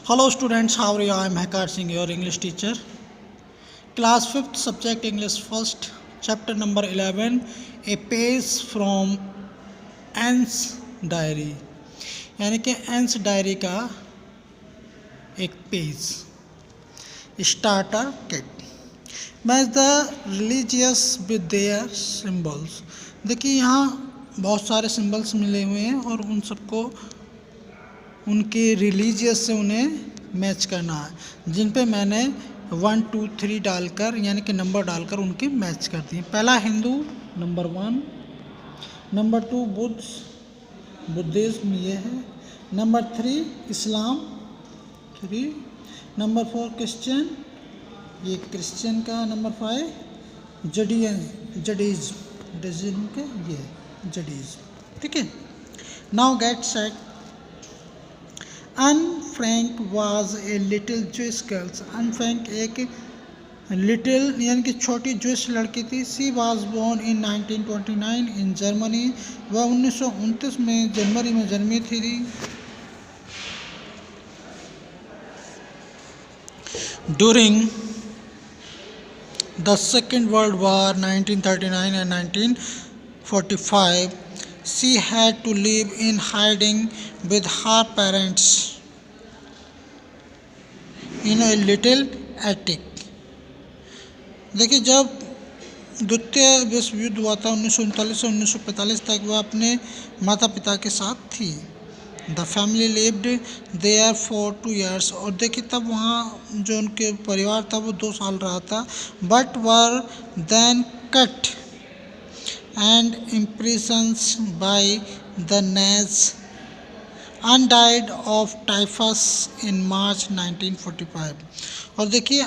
Hello students, how are you? I am Hekar Singh, your English teacher. Class 5th, subject English first, chapter number 11, a page from Anne's diary. यानी कि एंस diary का एक page. Starter kit. Match the religious with their symbols. देखिए यहाँ बहुत सारे symbols मिले हुए हैं और उन सबको उनके रिलीजियस से उन्हें मैच करना है, जिन पे मैंने 1 2 3 डालकर यानी कि नंबर डालकर उनके मैच कर दिए. पहला हिंदू नंबर 1, नंबर 2 बुद्धिज्म ये है, नंबर 3 इस्लाम 3, नंबर 4 क्रिश्चियन ये क्रिश्चियन का, नंबर 5 जडीज़म के ये जडीज़म. ठीक है. Now get set. Anne Frank was a little Jewish girl. Anne Frank एक लिटिल यानी कि छोटी ज्विश लड़की थी. She was born in 1929 in Germany. वह 1929 में जनवरी में जन्मी थी. During the Second World War 1939 and 1945, she had to live in hiding with her parents in a little attic. देखिए, जब द्वितीय विश्व युद्ध हुआ था 1939 से 1945 तक, वह अपने माता पिता के साथ थी. The family lived there for 2 years. और देखिए तब वहाँ जो उनके परिवार था वो 2 साल रहा था. But were then caught and imprisoned by the Nazis and died of typhus in March 1945. और देखिए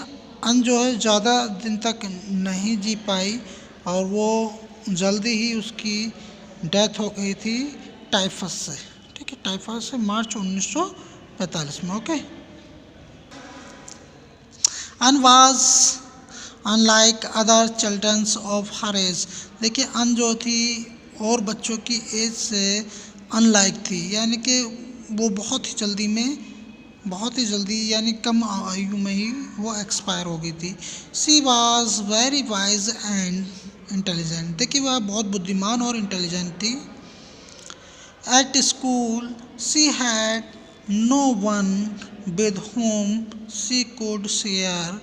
अन जो है ज़्यादा दिन तक नहीं जी पाई और वो जल्दी ही उसकी डेथ हो गई थी टाइफस से. ठीक है, टाइफस से मार्च 1945 में. Okay. Anne was unlike other childrens of her age. देखिए अन जो थी और बच्चों की एज से अनलाइक थी, यानी कि वो बहुत ही जल्दी यानी कम आयु में ही वो एक्सपायर हो गई थी. She was very wise and intelligent. देखिए वह बहुत बुद्धिमान और इंटेलिजेंट थी. At school she had no one with whom she could share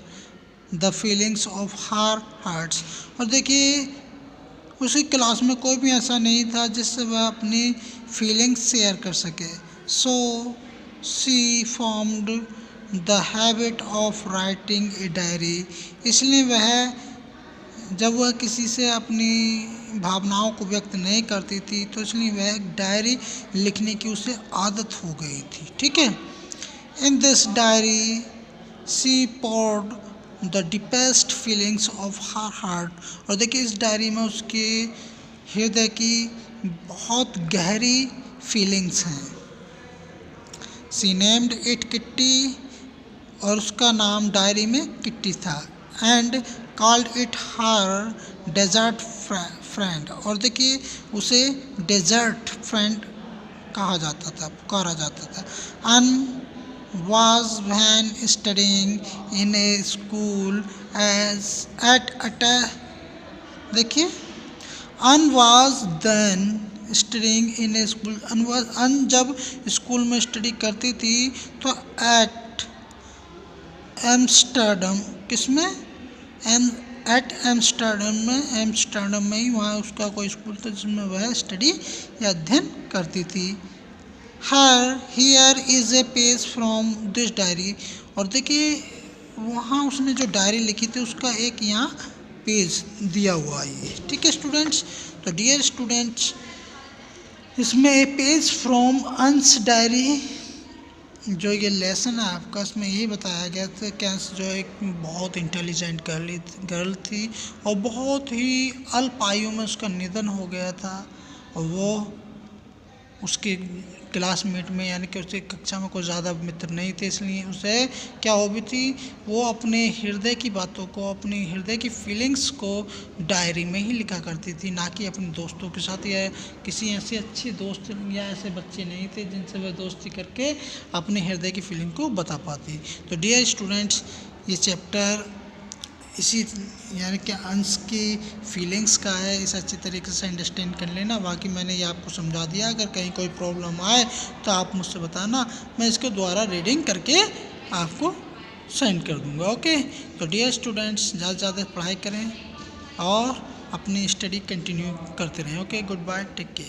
the feelings of her hearts. और देखिए उसी क्लास में कोई भी ऐसा नहीं था जिससे वह अपनी फीलिंग्स शेयर कर सके. So she formed the habit of writing a diary. इसलिए जब वह किसी से अपनी भावनाओं को व्यक्त नहीं करती थी तो इसलिए वह एक डायरी लिखने की उसे आदत हो गई थी. ठीक है. In this diary she poured the deepest feelings of her heart. और देखिए इस डायरी में उसके हृदय की बहुत गहरी फीलिंग्स हैं. She named it Kitty. और उसका नाम डायरी में किट्टी था. And called it her dearest friend. और देखिए उसे डेजर्ट फ्रेंड कहा जाता था, पुकारा जाता था. was when studying in a school as at a. देखिए अन was then studying in a school. अन जब स्कूल में स्टडी करती थी तो एट एम्स्टर्डम, किसमें एट एम्स्टर्डम में ही वहाँ उसका कोई स्कूल था जिसमें वह स्टडी या अध्ययन करती थी. Here is a page from this diary. और देखिए वहाँ उसने जो डायरी लिखी थी उसका एक यहाँ पेज दिया हुआ है. ठीक है स्टूडेंट्स. तो डियर स्टूडेंट्स, इसमें ए पेज फ्रॉम अन्स डायरी जो ये लेसन है आपका, इसमें यही बताया गया था कि अंश जो एक बहुत इंटेलिजेंट गर्ल थी और बहुत ही अल्प आयु में उसका निधन हो गया था. और वो उसके क्लासमेट में यानी कि उसके कक्षा में कोई ज़्यादा मित्र नहीं थे, इसलिए उसे क्या हॉबी थी, वो अपने हृदय की बातों को, अपनी हृदय की फीलिंग्स को डायरी में ही लिखा करती थी, ना कि अपने दोस्तों के साथ। या किसी ऐसे अच्छे दोस्त या ऐसे बच्चे नहीं थे जिनसे वह दोस्ती करके अपने हृदय की फीलिंग को बता पाती। तो डियर स्टूडेंट्स, ये चैप्टर इसी यानी कि अंश की फीलिंग्स का है, इस अच्छी तरीके से अंडरस्टैंड कर लेना। बाकी मैंने ये आपको समझा दिया, अगर कहीं कोई प्रॉब्लम आए तो आप मुझसे बताना, मैं इसके द्वारा रीडिंग करके आपको सेंड कर दूंगा। ओके, तो डियर स्टूडेंट्स, ज़्यादा से ज़्यादा पढ़ाई करें और अपनी स्टडी कंटिन्यू करते रहें। Okay, goodbye, take care.